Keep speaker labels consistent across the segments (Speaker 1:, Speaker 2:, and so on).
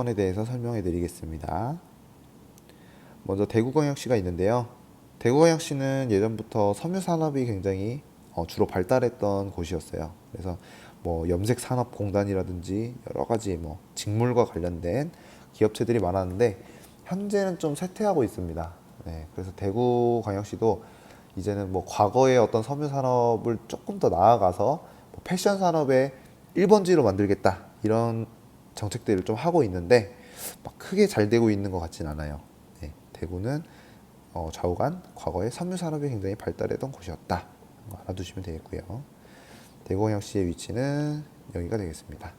Speaker 1: 대구건에 대해서 설명해 드리겠습니다. 먼저 대구광역시가 있는데요. 대구광역시는 예전부터 섬유산업이 굉장히 주로 발달했던 곳이었어요. 그래서 뭐 염색산업공단이라든지 여러 가지 뭐 직물과 관련된 기업체들이 많았는데 현재는 좀 쇠퇴하고 있습니다. 네, 그래서 대구광역시도 이제는 뭐 과거의 어떤 섬유산업을 조금 더 나아가서 뭐 패션 산업의 1번지로 만들겠다 이런 정책들을 좀 하고 있는데 막 크게 잘 되고 있는 것 같진 않아요. 네, 대구는 좌우간 과거에 섬유산업이 굉장히 발달했던 곳이었다. 알아두시면 되겠고요. 대구광역시의 위치는 여기가 되겠습니다.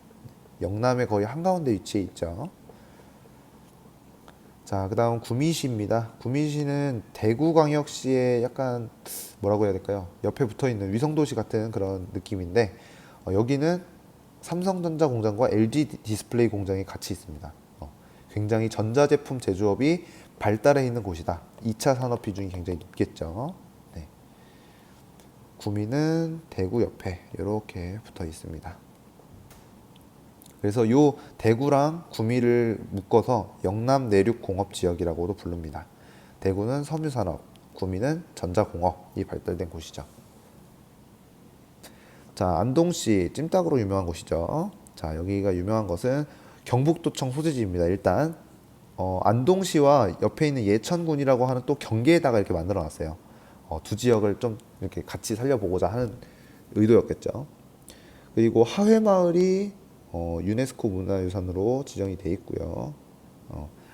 Speaker 1: 영남의 거의 한가운데 위치해 있죠. 자, 그 다음 구미시입니다. 구미시는 대구광역시의 약간 뭐라고 해야 될까요? 옆에 붙어 있는 위성도시 같은 그런 느낌인데 여기는 삼성전자 공장과 LG 디스플레이 공장이 같이 있습니다. 굉장히 전자제품 제조업이 발달해 있는 곳이다. 2차 산업 비중이 굉장히 높겠죠. 네. 구미는 대구 옆에 이렇게 붙어 있습니다. 그래서 요 대구랑 구미를 묶어서 영남 내륙 공업 지역이라고도 부릅니다. 대구는 섬유산업, 구미는 전자공업이 발달된 곳이죠. 자, 안동시 찜닭으로 유명한 곳이죠. 자, 여기가 유명한 것은 경북도청 소재지입니다. 일단 안동시와 옆에 있는 예천군이라고 하는 또 경계에다가 이렇게 만들어 놨어요. 두 지역을 좀 이렇게 같이 살려보고자 하는 의도였겠죠. 그리고 하회마을이 유네스코 문화유산으로 지정이 돼 있고요.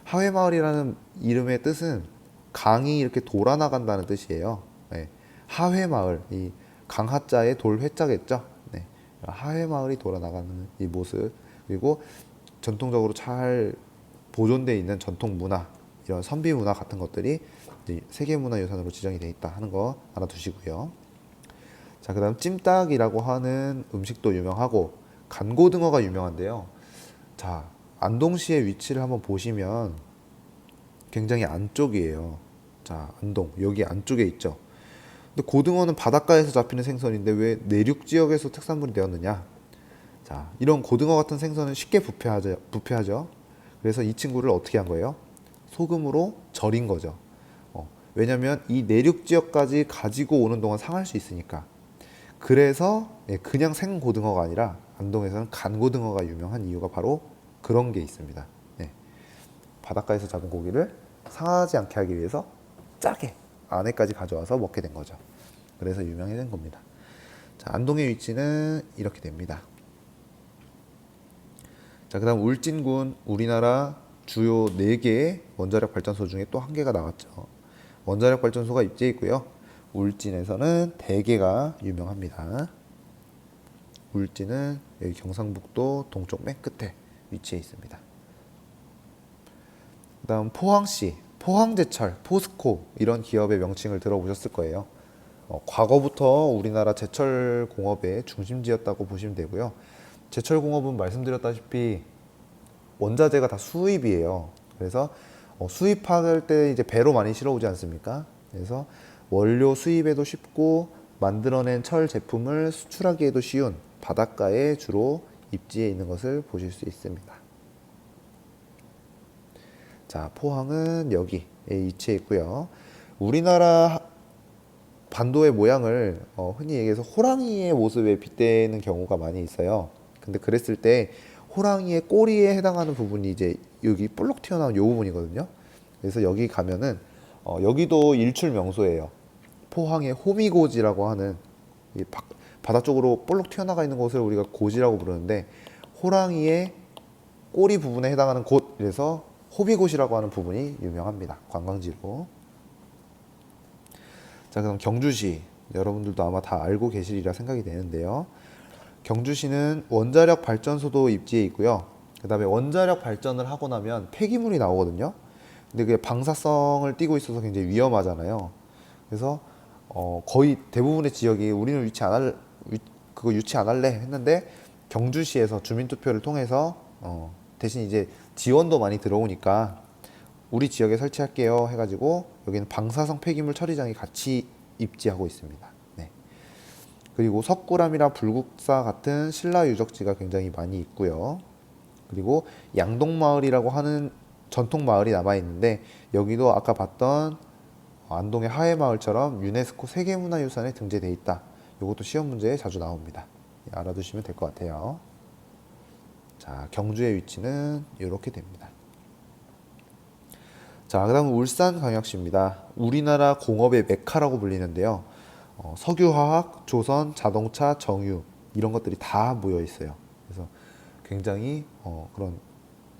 Speaker 1: 하회마을이라는 이름의 뜻은 강이 이렇게 돌아나간다는 뜻이에요. 네. 하회마을, 이 강하자의 돌회자겠죠. 네. 하회마을이 돌아나가는 이 모습, 그리고 전통적으로 잘 보존되어 있는 전통 문화, 이런 선비 문화 같은 것들이 세계문화유산으로 지정이 돼 있다 하는 거 알아두시고요. 자, 그다음 찜닭이라고 하는 음식도 유명하고 간고등어가 유명한데요. 자, 안동시의 위치를 한번 보시면 굉장히 안쪽이에요. 자, 안동 여기 안쪽에 있죠. 근데 고등어는 바닷가에서 잡히는 생선인데 왜 내륙 지역에서 특산물이 되었느냐? 자, 이런 고등어 같은 생선은 쉽게 부패하죠. 그래서 이 친구를 어떻게 한 거예요? 소금으로 절인 거죠. 왜냐면 이 내륙 지역까지 가지고 오는 동안 상할 수 있으니까. 그래서 그냥 생고등어가 아니라 안동에서는 간고등어가 유명한 이유가 바로 그런 게 있습니다. 네. 바닷가에서 잡은 고기를 상하지 않게 하기 위해서 짜게 안에까지 가져와서 먹게 된 거죠. 그래서 유명해진 겁니다. 자, 안동의 위치는 이렇게 됩니다. 자, 그다음 울진군, 우리나라 주요 4개의 원자력 발전소 중에 또 1개가 나왔죠. 원자력 발전소가 입지해 있고요. 울진에서는 대게가 유명합니다. 울진은 여기 경상북도 동쪽 맨 끝에 위치해 있습니다. 그다음 포항시, 포항제철, 포스코 이런 기업의 명칭을 들어보셨을 거예요. 과거부터 우리나라 제철 공업의 중심지였다고 보시면 되고요. 제철 공업은 말씀드렸다시피 원자재가 다 수입이에요. 그래서 수입할 때 이제 배로 많이 실어오지 않습니까? 그래서 원료 수입에도 쉽고 만들어낸 철 제품을 수출하기에도 쉬운 바닷가에 주로 입지해 있는 것을 보실 수 있습니다. 자, 포항은 여기에 위치해 있고요. 우리나라 반도의 모양을 흔히 얘기해서 호랑이의 모습에 빗대는 경우가 많이 있어요. 근데 그랬을 때 호랑이의 꼬리에 해당하는 부분이 이제 여기 볼록 튀어나온 이 부분이거든요. 그래서 여기 가면은 여기도 일출 명소예요. 포항의 호미고지라고 하는 이 바다 쪽으로 볼록 튀어나가 있는 곳을 우리가 고지라고 부르는데 호랑이의 꼬리 부분에 해당하는 곳, 그래서 호미곶이라고 하는 부분이 유명합니다. 관광지로. 자, 그럼 경주시, 여러분들도 아마 다 알고 계시리라 생각이 되는데요. 경주시는 원자력 발전소도 입지해 있고요. 그 다음에 원자력 발전을 하고 나면 폐기물이 나오거든요. 근데 그게 방사성을 띠고 있어서 굉장히 위험하잖아요. 그래서 거의 대부분의 지역이 우리는 그거 유치 안 할래 했는데 경주시에서 주민투표를 통해서 대신 이제 지원도 많이 들어오니까 우리 지역에 설치할게요 해가지고 여기는 방사성 폐기물 처리장이 같이 입지하고 있습니다. 네. 그리고 석굴암이나 불국사 같은 신라 유적지가 굉장히 많이 있고요. 그리고 양동마을이라고 하는 전통 마을이 남아 있는데 여기도 아까 봤던 안동의 하회마을처럼 유네스코 세계문화유산에 등재되어 있다. 이것도 시험 문제에 자주 나옵니다. 알아두시면 될 것 같아요. 자, 경주의 위치는 이렇게 됩니다. 자, 그다음 울산광역시입니다. 우리나라 공업의 메카라고 불리는데요. 석유화학, 조선, 자동차, 정유 이런 것들이 다 모여 있어요. 그래서 굉장히 그런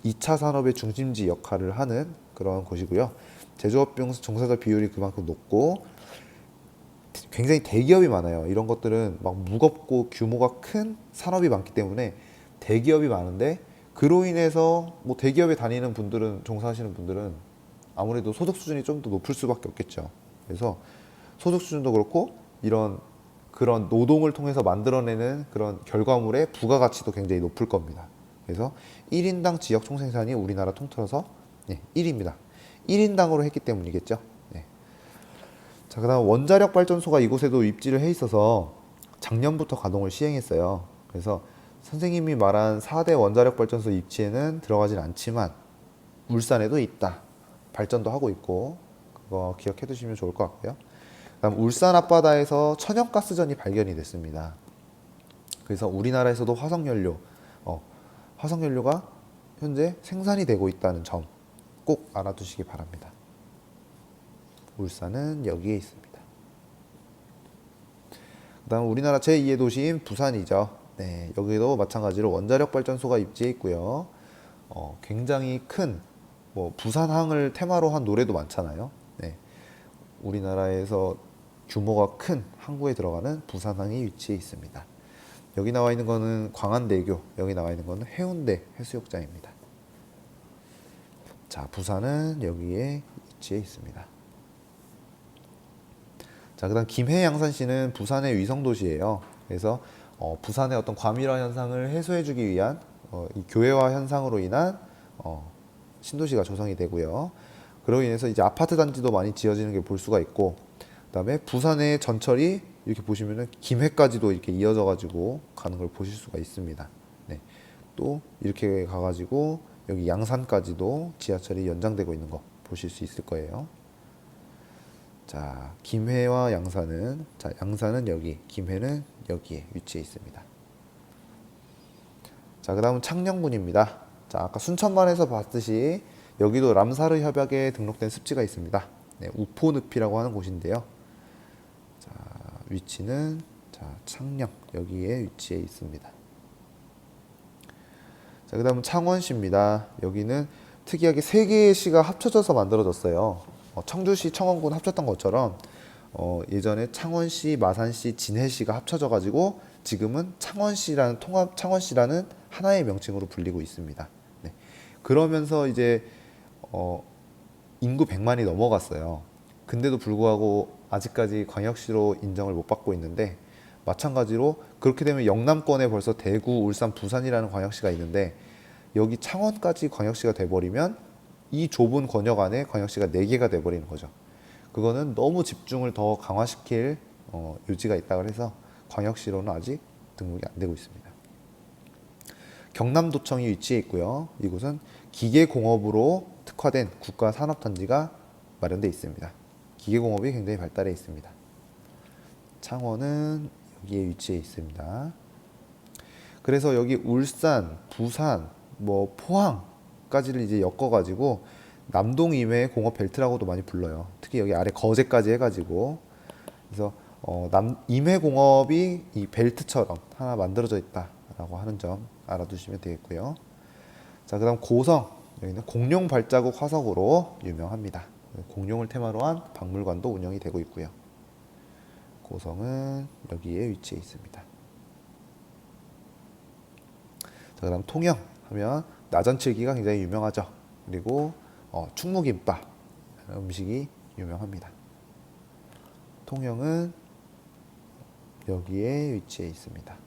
Speaker 1: 2차 산업의 중심지 역할을 하는 그런 곳이고요. 제조업 종사자 비율이 그만큼 높고 굉장히 대기업이 많아요. 이런 것들은 막 무겁고 규모가 큰 산업이 많기 때문에 대기업이 많은데 그로 인해서 뭐 대기업에 다니는 분들은 종사하시는 분들은 아무래도 소득 수준이 좀 더 높을 수밖에 없겠죠. 그래서 소득 수준도 그렇고 이런 그런 노동을 통해서 만들어내는 그런 결과물의 부가가치도 굉장히 높을 겁니다. 그래서 1인당 지역 총생산이 우리나라 통틀어서 1입니다. 1인당으로 했기 때문이겠죠. 네. 자, 그다음 원자력 발전소가 이곳에도 입지를 해 있어서 작년부터 가동을 시행했어요. 그래서 선생님이 말한 4대 원자력 발전소 입지에는 들어가진 않지만 울산에도 있다. 발전도 하고 있고 그거 기억해 두시면 좋을 것 같고요. 그다음 울산 앞바다에서 천연가스전이 발견이 됐습니다. 그래서 우리나라에서도 화석연료가 현재 생산이 되고 있다는 점 꼭 알아두시기 바랍니다. 울산은 여기에 있습니다. 그다음 우리나라 제2의 도시인 부산이죠. 네, 여기도 마찬가지로 원자력 발전소가 입지해 있고요. 굉장히 큰 뭐 부산항을 테마로 한 노래도 많잖아요. 네, 우리나라에서 규모가 큰 항구에 들어가는 부산항이 위치해 있습니다. 여기 나와 있는 거는 광안대교, 여기 나와 있는 거는 해운대 해수욕장입니다. 자, 부산은 여기에 위치해 있습니다. 자, 그다음 김해 양산시는 부산의 위성 도시예요. 그래서 부산의 어떤 과밀화 현상을 해소해주기 위한 이 교외화 현상으로 인한 신도시가 조성이 되고요. 그로 인해서 이제 아파트 단지도 많이 지어지는 게 볼 수가 있고, 그다음에 부산의 전철이 이렇게 보시면은 김해까지도 이렇게 이어져 가지고 가는 걸 보실 수가 있습니다. 네. 또 이렇게 가가지고 여기 양산까지도 지하철이 연장되고 있는 거 보실 수 있을 거예요. 자, 김해와 양산은 양산은 여기, 김해는 여기에 위치해 있습니다. 자, 그다음은 창녕군입니다. 자, 아까 순천만에서 봤듯이 여기도 람사르 협약에 등록된 습지가 있습니다. 네, 우포늪이라고 하는 곳인데요. 자, 위치는 창녕 여기에 위치해 있습니다. 자, 그다음은 창원시입니다. 여기는 특이하게 세 개의 시가 합쳐져서 만들어졌어요. 청주시, 청원군 합쳤던 것처럼 예전에 창원시, 마산시, 진해시가 합쳐져 가지고 지금은 창원시라는 통합 창원시라는 하나의 명칭으로 불리고 있습니다. 네. 그러면서 이제 인구 100만이 넘어갔어요. 근데도 불구하고 아직까지 광역시로 인정을 못 받고 있는데 마찬가지로 그렇게 되면 영남권에 벌써 대구, 울산, 부산이라는 광역시가 있는데 여기 창원까지 광역시가 돼버리면 이 좁은 권역 안에 광역시가 4개가 돼버리는 거죠. 그거는 너무 집중을 더 강화시킬 요지가 있다고 해서 광역시로는 아직 등록이 안 되고 있습니다. 경남도청이 위치해 있고요. 이곳은 기계공업으로 특화된 국가산업단지가 마련되어 있습니다. 기계공업이 굉장히 발달해 있습니다. 창원은 여기에 위치해 있습니다. 그래서 여기 울산, 부산, 뭐 포항까지를 이제 엮어가지고 남동 임해 공업 벨트라고도 많이 불러요. 특히 여기 아래 거제까지 해가지고 그래서 임해 공업이 이 벨트처럼 하나 만들어져 있다라고 하는 점 알아두시면 되겠고요. 자, 그다음 고성 여기는 공룡 발자국 화석으로 유명합니다. 공룡을 테마로 한 박물관도 운영이 되고 있고요. 고성은 여기에 위치해 있습니다. 자, 그다음 통영 하면 나전칠기가 굉장히 유명하죠. 그리고 충무김밥 음식이 유명합니다. 통영은 여기에 위치해 있습니다.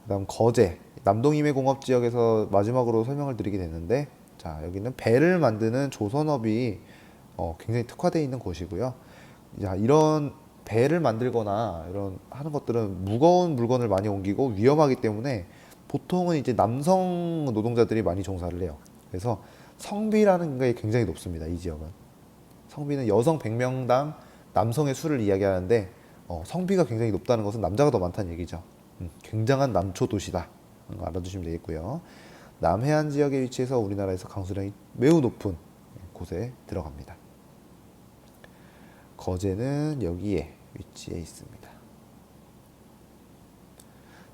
Speaker 1: 그다음 거제 남동임해공업지역에서 마지막으로 설명을 드리게 됐는데 자, 여기는 배를 만드는 조선업이 굉장히 특화되어 있는 곳이고요. 자, 이런 배를 만들거나 이런 하는 것들은 무거운 물건을 많이 옮기고 위험하기 때문에 보통은 이제 남성 노동자들이 많이 종사를 해요. 그래서 성비라는 게 굉장히 높습니다. 이 지역은. 성비는 여성 100명당 남성의 수를 이야기하는데 성비가 굉장히 높다는 것은 남자가 더 많다는 얘기죠. 굉장한 남초 도시다. 알아두시면 되겠고요. 남해안 지역에 위치해서 우리나라에서 강수량이 매우 높은 곳에 들어갑니다. 거제는 여기에 위치해 있습니다.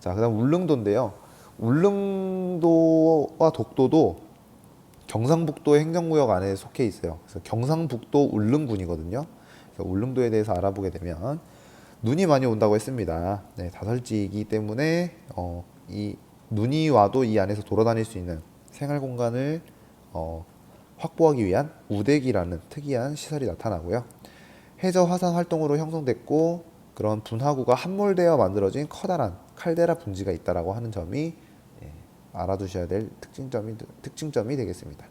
Speaker 1: 자, 그다음 울릉도인데요. 울릉도와 독도도 경상북도 행정구역 안에 속해 있어요. 그래서 경상북도 울릉군이거든요. 그래서 울릉도에 대해서 알아보게 되면 눈이 많이 온다고 했습니다. 네, 다설지이기 때문에 이 눈이 와도 이 안에서 돌아다닐 수 있는 생활 공간을 확보하기 위한 우대기라는 특이한 시설이 나타나고요. 해저 화산 활동으로 형성됐고 그런 분화구가 함몰되어 만들어진 커다란 칼데라 분지가 있다라고 하는 점이 알아두셔야 될 특징점이 되겠습니다.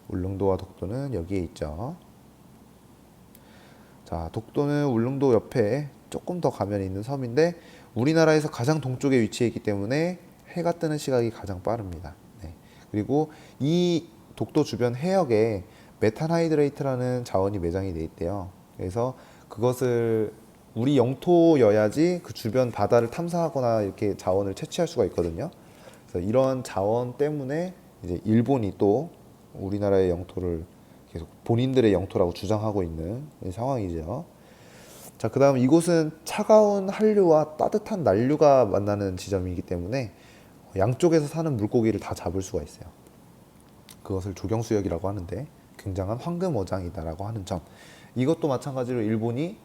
Speaker 1: 울릉도와 독도는 여기에 있죠. 자, 독도는 울릉도 옆에 조금 더 가면 있는 섬인데 우리나라에서 가장 동쪽에 위치해 있기 때문에 해가 뜨는 시각이 가장 빠릅니다. 네. 그리고 이 독도 주변 해역에 메탄하이드레이트라는 자원이 매장이 돼 있대요. 그래서 그것을 우리 영토여야지 그 주변 바다를 탐사하거나 이렇게 자원을 채취할 수가 있거든요. 그래서 이런 자원 때문에 이제 일본이 또 우리나라의 영토를 계속 본인들의 영토라고 주장하고 있는 상황이죠. 자, 그다음 이곳은 차가운 한류와 따뜻한 난류가 만나는 지점이기 때문에 양쪽에서 사는 물고기를 다 잡을 수가 있어요. 그것을 조경수역이라고 하는데 굉장한 황금어장이다라고 하는 점. 이것도 마찬가지로 일본이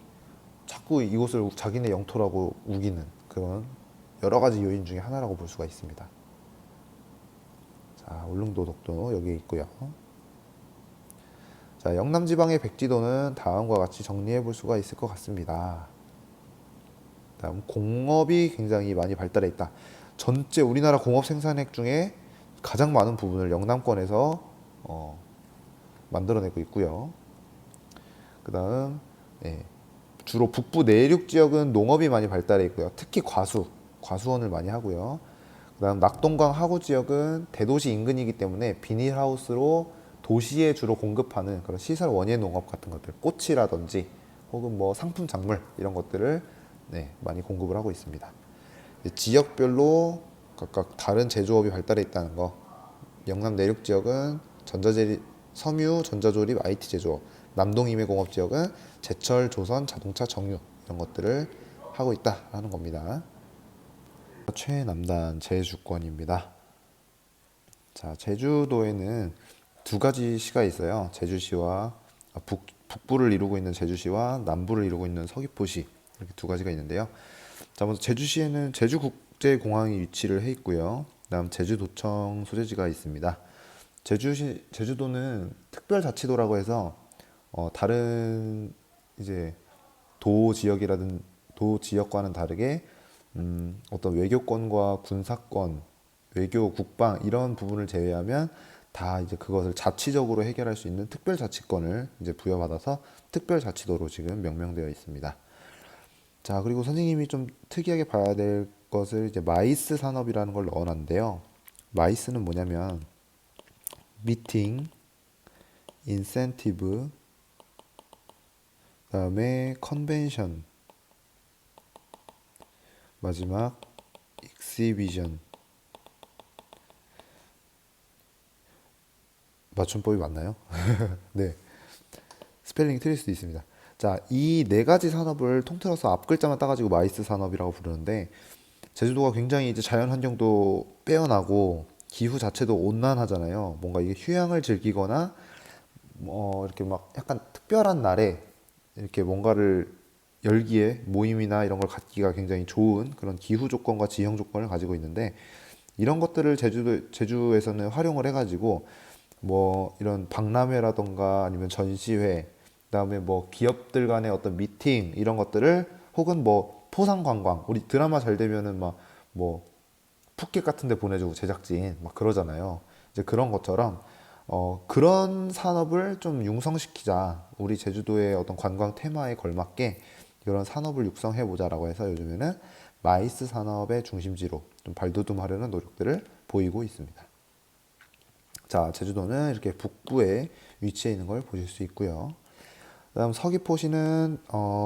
Speaker 1: 자꾸 이곳을 자기네 영토라고 우기는 그런 여러 가지 요인 중에 하나라고 볼 수가 있습니다. 자, 울릉도 독도 여기에 있고요. 자, 영남지방의 백지도는 다음과 같이 정리해 볼 수가 있을 것 같습니다. 다음 공업이 굉장히 많이 발달해 있다. 전체 우리나라 공업 생산액 중에 가장 많은 부분을 영남권에서 만들어내고 있고요. 그 다음 주로 북부 내륙 지역은 농업이 많이 발달해 있고요. 특히 과수원을 많이 하고요. 그 다음 낙동강 하구 지역은 대도시 인근이기 때문에 비닐하우스로 도시에 주로 공급하는 그런 시설 원예 농업 같은 것들, 꽃이라든지 혹은 뭐 상품 작물 이런 것들을 많이 공급을 하고 있습니다. 지역별로 각각 다른 제조업이 발달해 있다는 거. 영남 내륙 지역은 섬유, 전자조립, IT 제조업. 남동 임해공업 지역은 제철, 조선, 자동차, 정유 이런 것들을 하고 있다라는 겁니다. 최남단 제주권입니다. 자, 제주도에는 두 가지 시가 있어요. 제주시와 북부를 이루고 있는 제주시와 남부를 이루고 있는 서귀포시 이렇게 두 가지가 있는데요. 자, 먼저 제주시에는 제주국제공항이 위치를 해 있고요. 그다음 제주도청 소재지가 있습니다. 제주도는 특별자치도라고 해서 다른 이제 도 지역과는 다르게 어떤 외교권과 군사권, 외교, 국방 이런 부분을 제외하면 다 이제 그것을 자치적으로 해결할 수 있는 특별자치권을 이제 부여받아서 특별자치도로 지금 명명되어 있습니다. 자, 그리고 선생님이 좀 특이하게 봐야 될 것을 이제 마이스 산업이라는 걸 넣어놨는데요. 마이스는 뭐냐면 미팅, 인센티브, 그다음에 컨벤션, 마지막 익시비전. 맞춤법이 맞나요? 네. 스펠링이 틀릴 수도 있습니다. 자, 이 네 가지 산업을 통틀어서 앞 글자만 따가지고 마이스 산업이라고 부르는데 제주도가 굉장히 이제 자연 환경도 빼어나고 기후 자체도 온난하잖아요. 뭔가 이게 휴양을 즐기거나 이렇게 막 약간 특별한 날에 이렇게 뭔가를 열기에 모임이나 이런 걸 갖기가 굉장히 좋은 그런 기후 조건과 지형 조건을 가지고 있는데 이런 것들을 제주에서는 활용을 해가지고 뭐 이런 박람회라던가 아니면 전시회, 그다음에 뭐 기업들 간의 어떤 미팅 이런 것들을 혹은 뭐 포상 관광, 우리 드라마 잘 되면은 막 뭐 푸켓 같은 데 보내주고 제작진 막 그러잖아요. 이제 그런 것처럼 그런 산업을 좀 융성시키자. 우리 제주도의 어떤 관광 테마에 걸맞게 이런 산업을 육성해 보자라고 해서 요즘에는 마이스 산업의 중심지로 좀 발돋움하려는 노력들을 보이고 있습니다. 자, 제주도는 이렇게 북부에 위치해 있는 걸 보실 수 있고요. 그다음 서귀포시는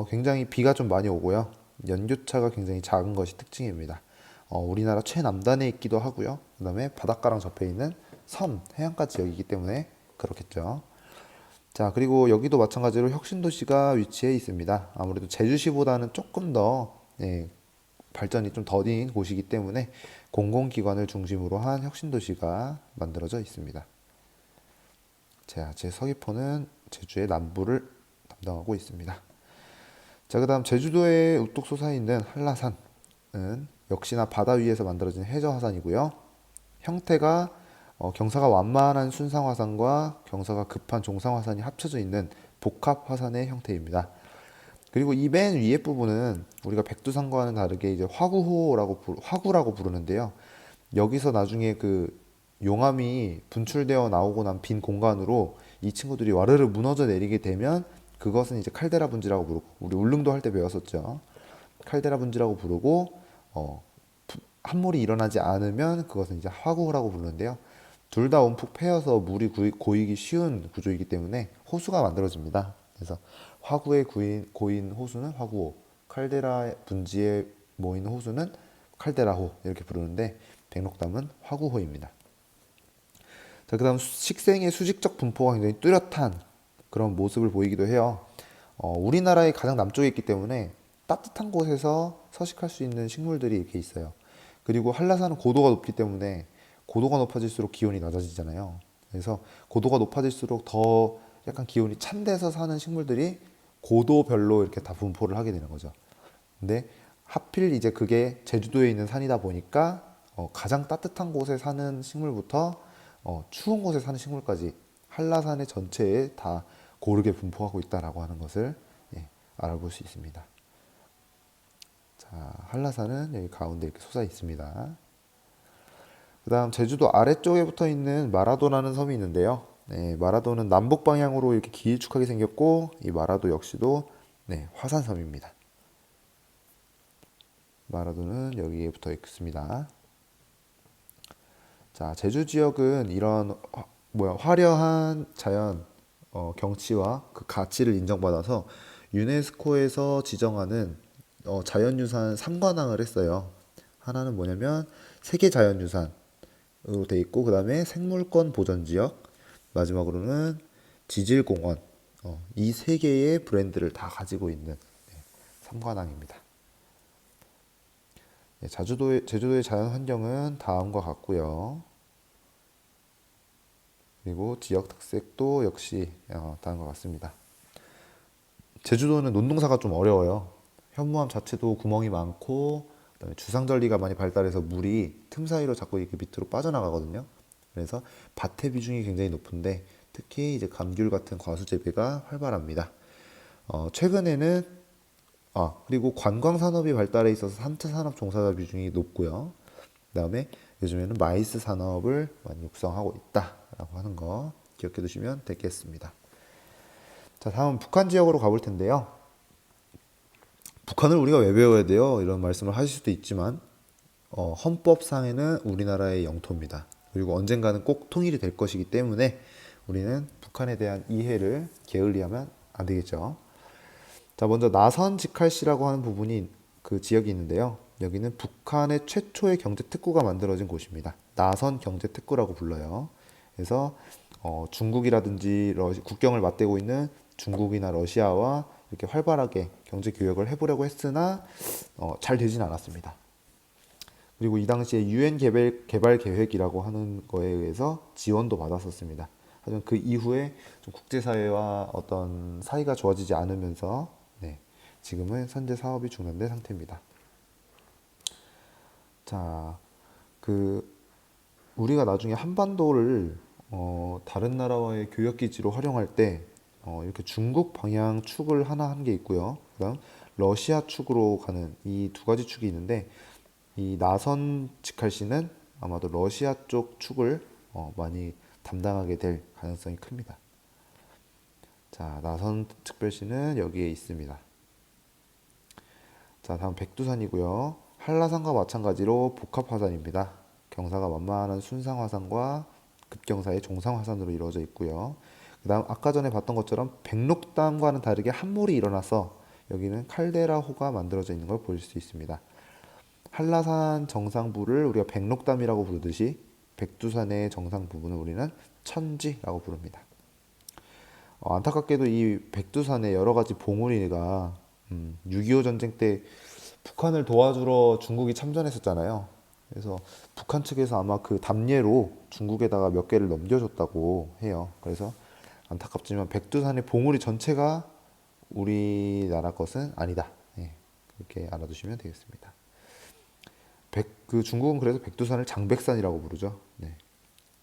Speaker 1: 굉장히 비가 좀 많이 오고요. 연교차가 굉장히 작은 것이 특징입니다. 우리나라 최남단에 있기도 하고요. 그다음에 바닷가랑 접해 있는 섬, 해안가 지역이기 때문에 그렇겠죠. 자, 그리고 여기도 마찬가지로 혁신도시가 위치해 있습니다. 아무래도 제주시보다는 조금 더 발전이 좀 더딘 곳이기 때문에 공공기관을 중심으로 한 혁신도시가 만들어져 있습니다. 자, 제 서귀포는 제주의 남부를 담당하고 있습니다. 자, 그다음 제주도에 우뚝 솟아있는 한라산은 역시나 바다 위에서 만들어진 해저 화산이고요. 형태가 경사가 완만한 순상 화산과 경사가 급한 종상 화산이 합쳐져 있는 복합 화산의 형태입니다. 그리고 이 맨 위에 부분은 우리가 백두산과는 다르게 이제 화구라고 부르는데요. 여기서 나중에 그 용암이 분출되어 나오고 난 빈 공간으로 이 친구들이 와르르 무너져 내리게 되면 그것은 이제 칼데라 분지라고 부르고, 우리 울릉도 할 때 배웠었죠. 칼데라 분지라고 부르고 함몰이 일어나지 않으면 그것은 이제 화구라고 부르는데요. 둘 다 움푹 패여서 물이 고이기 쉬운 구조이기 때문에 호수가 만들어집니다. 그래서 화구에 고인 호수는 화구호, 칼데라 분지에 모인 호수는 칼데라호 이렇게 부르는데 백록담은 화구호입니다. 자, 그다음 식생의 수직적 분포가 굉장히 뚜렷한 그런 모습을 보이기도 해요. 우리나라의 가장 남쪽에 있기 때문에 따뜻한 곳에서 서식할 수 있는 식물들이 이렇게 있어요. 그리고 한라산은 고도가 높기 때문에 고도가 높아질수록 기온이 낮아지잖아요. 그래서 고도가 높아질수록 더 약간 기온이 찬 데서 사는 식물들이 고도별로 이렇게 다 분포를 하게 되는 거죠. 근데 하필 이제 그게 제주도에 있는 산이다 보니까 가장 따뜻한 곳에 사는 식물부터 추운 곳에 사는 식물까지 한라산의 전체에 다 고르게 분포하고 있다라고 하는 것을 알아볼 수 있습니다. 자, 한라산은 여기 가운데 이렇게 솟아 있습니다. 그 다음 제주도 아래쪽에 붙어 있는 마라도라는 섬이 있는데요. 마라도는 남북 방향으로 이렇게 길쭉하게 생겼고 이 마라도 역시도 화산섬입니다. 마라도는 여기에 붙어 있습니다. 자, 제주 지역은 이런 화려한 자연 경치와 그 가치를 인정받아서 유네스코에서 지정하는 자연유산 3관왕을 했어요. 하나는 뭐냐면 세계자연유산으로 돼 있고, 그 다음에 생물권 보전지역, 마지막으로는 지질공원. 이 세 개의 브랜드를 다 가지고 있는 3관왕입니다. 제주도의 자연 환경은 다음과 같고요. 그리고 지역 특색도 역시 다음과 같습니다. 제주도는 논농사가 좀 어려워요. 현무암 자체도 구멍이 많고, 그다음에 주상절리가 많이 발달해서 물이 틈 사이로 자꾸 이렇게 밑으로 빠져나가거든요. 그래서 밭의 비중이 굉장히 높은데 특히 이제 감귤 같은 과수 재배가 활발합니다. 최근에는 그리고 관광 산업이 발달해 있어서 3차 산업 종사자 비중이 높고요. 그다음에 요즘에는 마이스 산업을 많이 육성하고 있다라고 하는 거 기억해 두시면 되겠습니다. 자, 다음 북한 지역으로 가볼 텐데요. 북한을 우리가 왜 배워야 돼요? 이런 말씀을 하실 수도 있지만 헌법상에는 우리나라의 영토입니다. 그리고 언젠가는 꼭 통일이 될 것이기 때문에 우리는 북한에 대한 이해를 게을리하면 안 되겠죠. 자, 먼저 나선 직할시라고 하는 부분이 그 지역이 있는데요. 여기는 북한의 최초의 경제특구가 만들어진 곳입니다. 나선 경제특구라고 불러요. 그래서 중국이라든지 국경을 맞대고 있는 중국이나 러시아와 이렇게 활발하게 경제 교역을 해보려고 했으나 잘 되진 않았습니다. 그리고 이 당시에 유엔 개발 계획이라고 하는 거에 의해서 지원도 받았었습니다. 하지만 그 이후에 좀 국제사회와 어떤 사이가 좋아지지 않으면서 지금은 현재 사업이 중단된 상태입니다. 자, 우리가 나중에 한반도를 다른 나라와의 교역 기지로 활용할 때 이렇게 중국 방향 축을 하나 한 게 있고요. 그다음 러시아 축으로 가는 이 두 가지 축이 있는데 이 나선 직할시는 아마도 러시아 쪽 축을 많이 담당하게 될 가능성이 큽니다. 자, 나선 특별시는 여기에 있습니다. 자, 다음 백두산이고요. 한라산과 마찬가지로 복합화산입니다. 경사가 만만한 순상화산과 급경사의 종상화산으로 이루어져 있고요. 그다음 아까 전에 봤던 것처럼 백록담과는 다르게 함몰이 일어나서 여기는 칼데라호가 만들어져 있는 걸 볼 수 있습니다. 한라산 정상부를 우리가 백록담이라고 부르듯이 백두산의 정상 부분을 우리는 천지라고 부릅니다. 안타깝게도 이 백두산에 여러 가지 봉우리가 6.25 전쟁 때 북한을 도와주러 중국이 참전했었잖아요. 그래서 북한 측에서 아마 그 담례로 중국에다가 몇 개를 넘겨줬다고 해요. 그래서 안타깝지만 백두산의 봉우리 전체가 우리나라 것은 아니다. 예, 그렇게 알아두시면 되겠습니다. 그 중국은 그래서 백두산을 장백산이라고 부르죠. 네,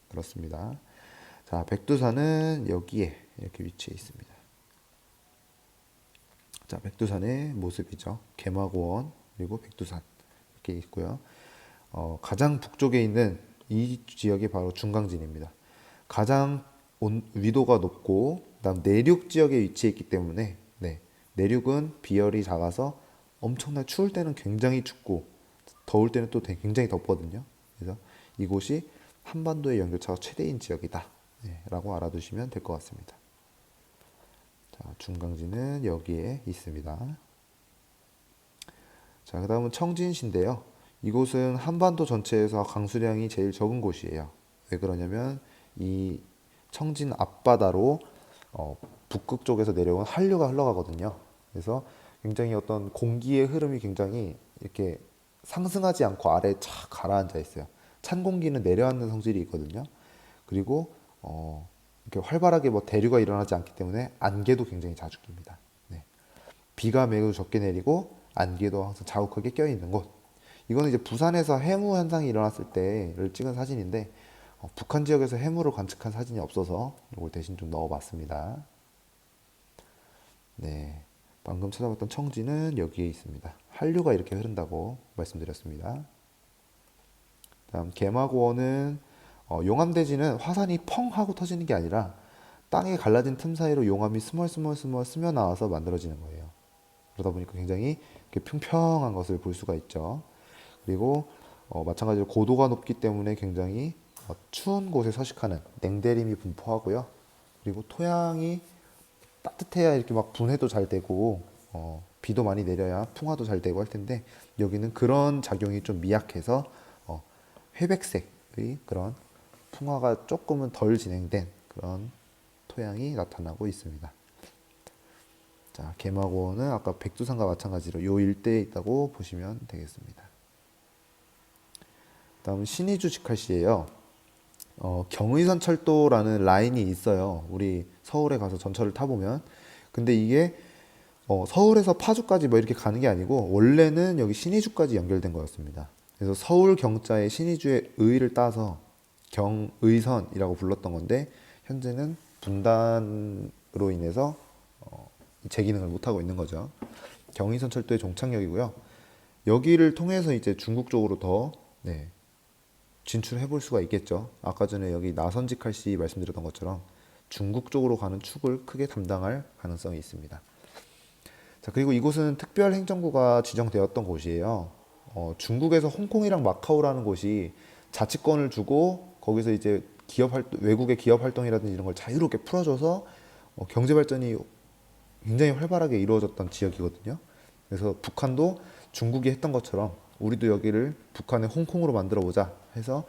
Speaker 1: 그렇습니다. 자, 백두산은 여기에 이렇게 위치해 있습니다. 자, 백두산의 모습이죠. 개마고원 그리고 백두산 이렇게 있고요. 가장 북쪽에 있는 이 지역이 바로 중강진입니다. 가장 위도가 높고 그다음 내륙 지역에 위치해 있기 때문에 네, 내륙은 비열이 작아서 엄청나게 추울 때는 굉장히 춥고 더울 때는 또 굉장히 덥거든요. 그래서 이곳이 한반도의 연교차가 최대인 지역이다. 네, 라고 알아두시면 될 것 같습니다. 자, 중강진은 여기에 있습니다. 자, 그 다음은 청진시인데요. 이곳은 한반도 전체에서 강수량이 제일 적은 곳이에요. 왜 그러냐면 이 청진 앞바다로 북극 쪽에서 내려온 한류가 흘러가거든요. 그래서 굉장히 어떤 공기의 흐름이 굉장히 이렇게 상승하지 않고 아래에 착 가라앉아 있어요. 찬 공기는 내려앉는 성질이 있거든요. 그리고 이렇게 활발하게 뭐 대류가 일어나지 않기 때문에 안개도 굉장히 자주 낍니다. 네. 비가 매우 적게 내리고 안개도 항상 자욱하게 껴 있는 곳. 이거는 이제 부산에서 해무 현상이 일어났을 때를 찍은 사진인데 북한 지역에서 해무를 관측한 사진이 없어서 이걸 대신 좀 넣어봤습니다. 네, 방금 찾아봤던 청지는 여기에 있습니다. 한류가 이렇게 흐른다고 말씀드렸습니다. 다음 개마고원은 용암대지는 화산이 펑 하고 터지는 게 아니라 땅에 갈라진 틈 사이로 용암이 스멀스멀 스며 나와서 만들어지는 거예요. 그러다 보니까 굉장히 이렇게 평평한 것을 볼 수가 있죠. 그리고 마찬가지로 고도가 높기 때문에 굉장히 추운 곳에 서식하는 냉대림이 분포하고요. 그리고 토양이 따뜻해야 이렇게 막 분해도 잘 되고 비도 많이 내려야 풍화도 잘 되고 할 텐데 여기는 그런 작용이 좀 미약해서 회백색의 그런 풍화가 조금은 덜 진행된 그런 토양이 나타나고 있습니다. 자, 개마고원은 아까 백두산과 마찬가지로 요 일대에 있다고 보시면 되겠습니다. 다음은 신의주 직할시예요. 경의선 철도라는 라인이 있어요. 우리 서울에 가서 전철을 타보면. 근데 이게 서울에서 파주까지 뭐 이렇게 가는 게 아니고 원래는 여기 신의주까지 연결된 거였습니다. 그래서 서울 경자의 신의주의 의를 따서 경의선이라고 불렀던 건데 현재는 분단으로 인해서 제 기능을 못 하고 있는 거죠. 경의선 철도의 종착역이고요. 여기를 통해서 이제 중국 쪽으로 더 진출해 볼 수가 있겠죠. 아까 전에 여기 나선직할시 말씀드렸던 것처럼 중국 쪽으로 가는 축을 크게 담당할 가능성이 있습니다. 자, 그리고 이곳은 특별 행정구가 지정되었던 곳이에요. 중국에서 홍콩이랑 마카오라는 곳이 자치권을 주고 거기서 이제 외국의 기업 활동이라든지 이런 걸 자유롭게 풀어줘서 경제 발전이 굉장히 활발하게 이루어졌던 지역이거든요. 그래서 북한도 중국이 했던 것처럼 우리도 여기를 북한의 홍콩으로 만들어 보자 해서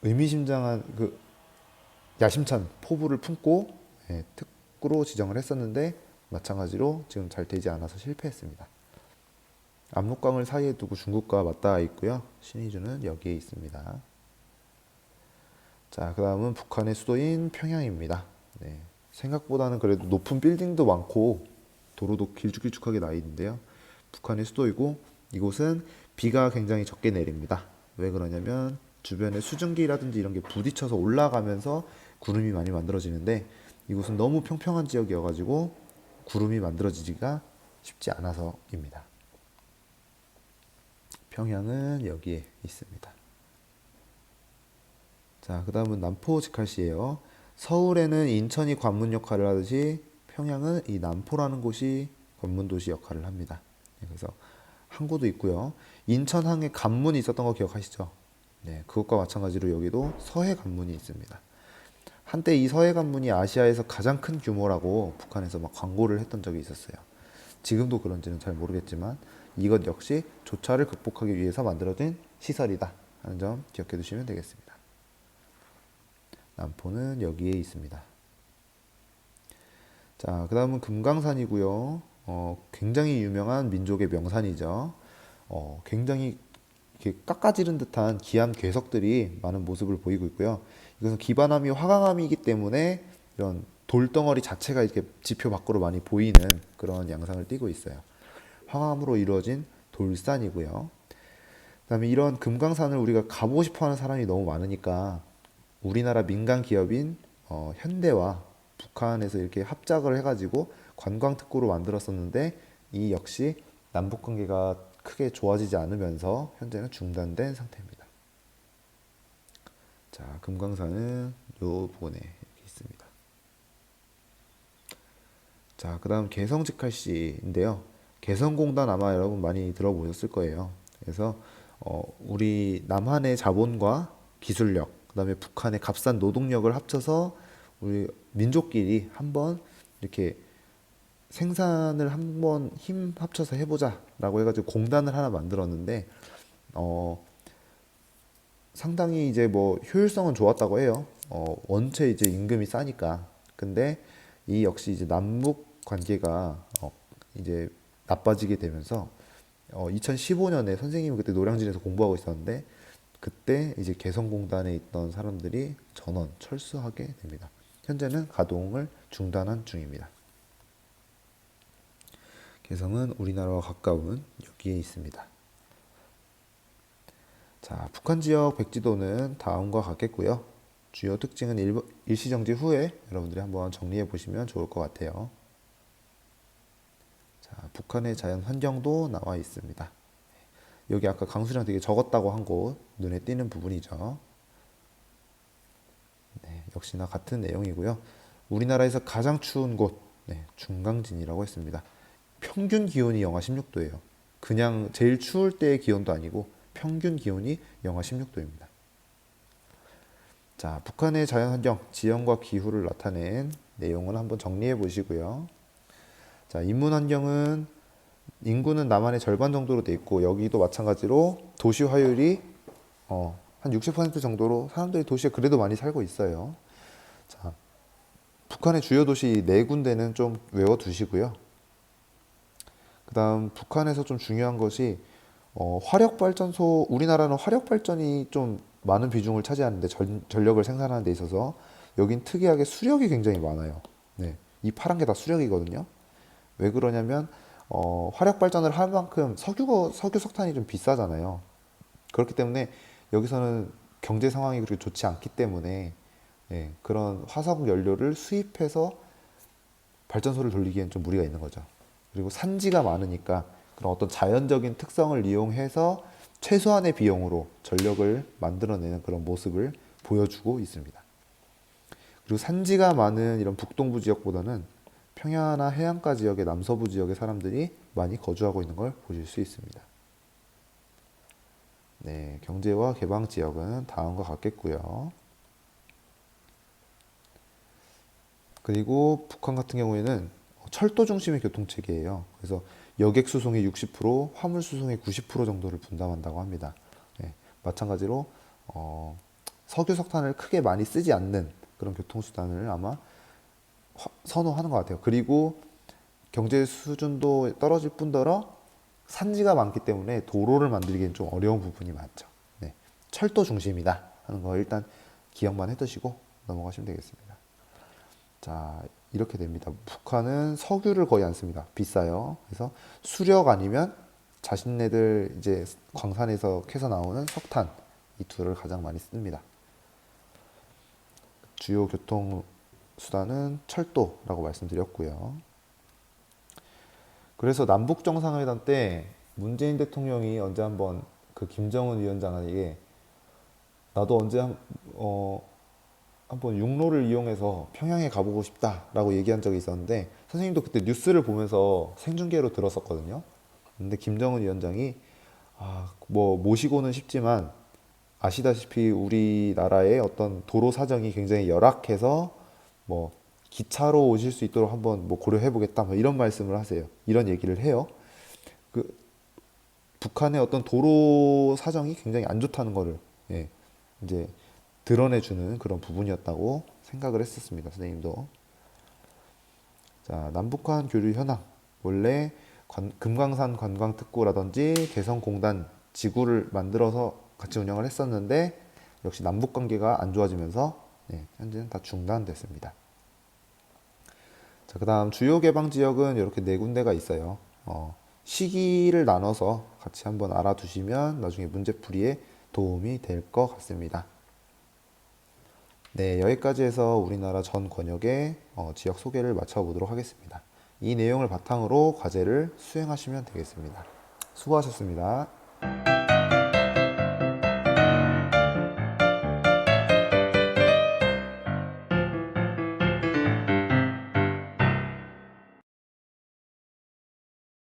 Speaker 1: 의미심장한 그 야심찬 포부를 품고 특구로 지정을 했었는데 마찬가지로 지금 잘 되지 않아서 실패했습니다. 압록강을 사이에 두고 중국과 맞닿아 있고요. 신의주는 여기에 있습니다. 자, 그 다음은 북한의 수도인 평양입니다. 네, 생각보다는 그래도 높은 빌딩도 많고 도로도 길쭉길쭉하게 나 있는데요. 북한의 수도이고 이곳은 비가 굉장히 적게 내립니다. 왜 그러냐면 주변에 수증기라든지 이런 게 부딪혀서 올라가면서 구름이 많이 만들어지는데 이곳은 너무 평평한 지역이어가지고 구름이 만들어지기가 쉽지 않아서입니다. 평양은 여기에 있습니다. 자, 그 다음은 남포 직할시예요. 서울에는 인천이 관문 역할을 하듯이 평양은 이 남포라는 곳이 관문도시 역할을 합니다. 그래서 항구도 있고요. 인천항에 관문이 있었던 거 기억하시죠? 네, 그것과 마찬가지로 여기도 서해 관문이 있습니다. 한때 이 서해 관문이 아시아에서 가장 큰 규모라고 북한에서 막 광고를 했던 적이 있었어요. 지금도 그런지는 잘 모르겠지만 이것 역시 조차를 극복하기 위해서 만들어진 시설이다 하는 점 기억해 두시면 되겠습니다. 남포는 여기에 있습니다. 자, 그 다음은 금강산이고요. 굉장히 유명한 민족의 명산이죠. 굉장히 이렇게 깎아지른 듯한 기암 괴석들이 많은 모습을 보이고 있고요. 이것은 기반암이 화강암이기 때문에 이런 돌덩어리 자체가 이렇게 지표 밖으로 많이 보이는 그런 양상을 띠고 있어요. 황암으로 이루어진 돌산이고요. 그다음에 이런 금강산을 우리가 가보고 싶어하는 사람이 너무 많으니까 우리나라 민간 기업인 현대와 북한에서 이렇게 합작을 해가지고 관광특구로 만들었었는데 이 역시 남북 관계가 크게 좋아지지 않으면서 현재는 중단된 상태입니다. 자, 금강산은 요 부분에 이렇게 있습니다. 자, 그다음 개성직할시인데요. 개성공단 아마 여러분 많이 들어보셨을 거예요. 그래서 우리 남한의 자본과 기술력, 그다음에 북한의 값싼 노동력을 합쳐서 우리 민족끼리 한번 이렇게 생산을 한번 힘 합쳐서 해보자라고 해가지고 공단을 하나 만들었는데 상당히 이제 뭐 효율성은 좋았다고 해요. 원체 이제 임금이 싸니까. 근데 이 역시 이제 남북 관계가 이제 나빠지게 되면서 2015년에 선생님이 그때 노량진에서 공부하고 있었는데 그때 이제 개성공단에 있던 사람들이 전원 철수하게 됩니다. 현재는 가동을 중단한 중입니다. 개성은 우리나라와 가까운 여기에 있습니다. 자, 북한 지역 백지도는 다음과 같겠고요. 주요 특징은 일시정지 후에 여러분들이 한번 정리해 보시면 좋을 것 같아요. 자, 북한의 자연 환경도 나와 있습니다. 여기 아까 강수량 되게 적었다고 한 곳 눈에 띄는 부분이죠. 네, 역시나 같은 내용이고요. 우리나라에서 가장 추운 곳, 네, 중강진이라고 했습니다. 평균 기온이 영하 16도예요. 그냥 제일 추울 때의 기온도 아니고 평균 기온이 영하 16도입니다. 자, 북한의 자연환경, 지형과 기후를 나타낸 내용을 한번 정리해 보시고요. 자, 인문환경은 인구는 남한의 절반 정도로 돼 있고 여기도 마찬가지로 도시 화율이 한 60% 정도로 사람들이 도시에 그래도 많이 살고 있어요. 자, 북한의 주요 도시 네 군데는 좀 외워 두시고요. 그다음 북한에서 좀 중요한 것이 화력 발전소, 우리나라는 화력 발전이 좀 많은 비중을 차지하는데 전력을 생산하는 데 있어서 여긴 특이하게 수력이 굉장히 많아요. 네, 이 파란 게 다 수력이거든요. 왜 그러냐면 화력 발전을 할 만큼 석유 석탄이 좀 비싸잖아요. 그렇기 때문에 여기서는 경제 상황이 그렇게 좋지 않기 때문에 예, 그런 화석 연료를 수입해서 발전소를 돌리기엔 좀 무리가 있는 거죠. 그리고 산지가 많으니까 그런 어떤 자연적인 특성을 이용해서 최소한의 비용으로 전력을 만들어내는 그런 모습을 보여주고 있습니다. 그리고 산지가 많은 이런 북동부 지역보다는 평야나 해안가 지역의 남서부 지역의 사람들이 많이 거주하고 있는 걸 보실 수 있습니다. 네, 경제와 개방 지역은 다음과 같겠고요. 그리고 북한 같은 경우에는 철도 중심의 교통체계예요. 그래서 여객 수송의 60%, 화물 수송의 90% 정도를 분담한다고 합니다. 네, 마찬가지로 석유 석탄을 크게 많이 쓰지 않는 그런 교통수단을 아마 선호하는 것 같아요. 그리고 경제 수준도 떨어질 뿐더러 산지가 많기 때문에 도로를 만들기엔 좀 어려운 부분이 많죠. 네, 철도 중심이다 하는 거 일단 기억만 해두시고 넘어가시면 되겠습니다. 자, 이렇게 됩니다. 북한은 석유를 거의 안 씁니다. 비싸요. 그래서 수력 아니면 자신네들 이제 광산에서 캐서 나오는 석탄 이 둘을 가장 많이 씁니다. 주요 교통 수단은 철도라고 말씀드렸고요. 그래서 남북 정상회담 때 문재인 대통령이 언제 한번 그 김정은 위원장에게 나도 언제 한번 육로를 이용해서 평양에 가보고 싶다라고 얘기한 적이 있었는데 선생님도 그때 뉴스를 보면서 생중계로 들었었거든요. 근데 김정은 위원장이 뭐 모시고는 싶지만 아시다시피 우리나라의 어떤 도로 사정이 굉장히 열악해서 뭐 기차로 오실 수 있도록 한번 뭐 고려해 보겠다 뭐 이런 말씀을 하세요. 이런 얘기를 해요. 그 북한의 어떤 도로 사정이 굉장히 안 좋다는 거를 예, 이제 드러내주는 그런 부분이었다고 생각을 했었습니다. 선생님도. 자, 남북한 교류 현황. 원래 금강산 관광특구라든지 개성공단 지구를 만들어서 같이 운영을 했었는데 역시 남북 관계가 안 좋아지면서 현재는 다 중단됐습니다. 자, 그다음 주요 개방 지역은 이렇게 네 군데가 있어요. 시기를 나눠서 같이 한번 알아두시면 나중에 문제풀이에 도움이 될 것 같습니다. 네, 여기까지 해서 우리나라 전 권역의 지역 소개를 마쳐보도록 하겠습니다. 이 내용을 바탕으로 과제를 수행하시면 되겠습니다. 수고하셨습니다.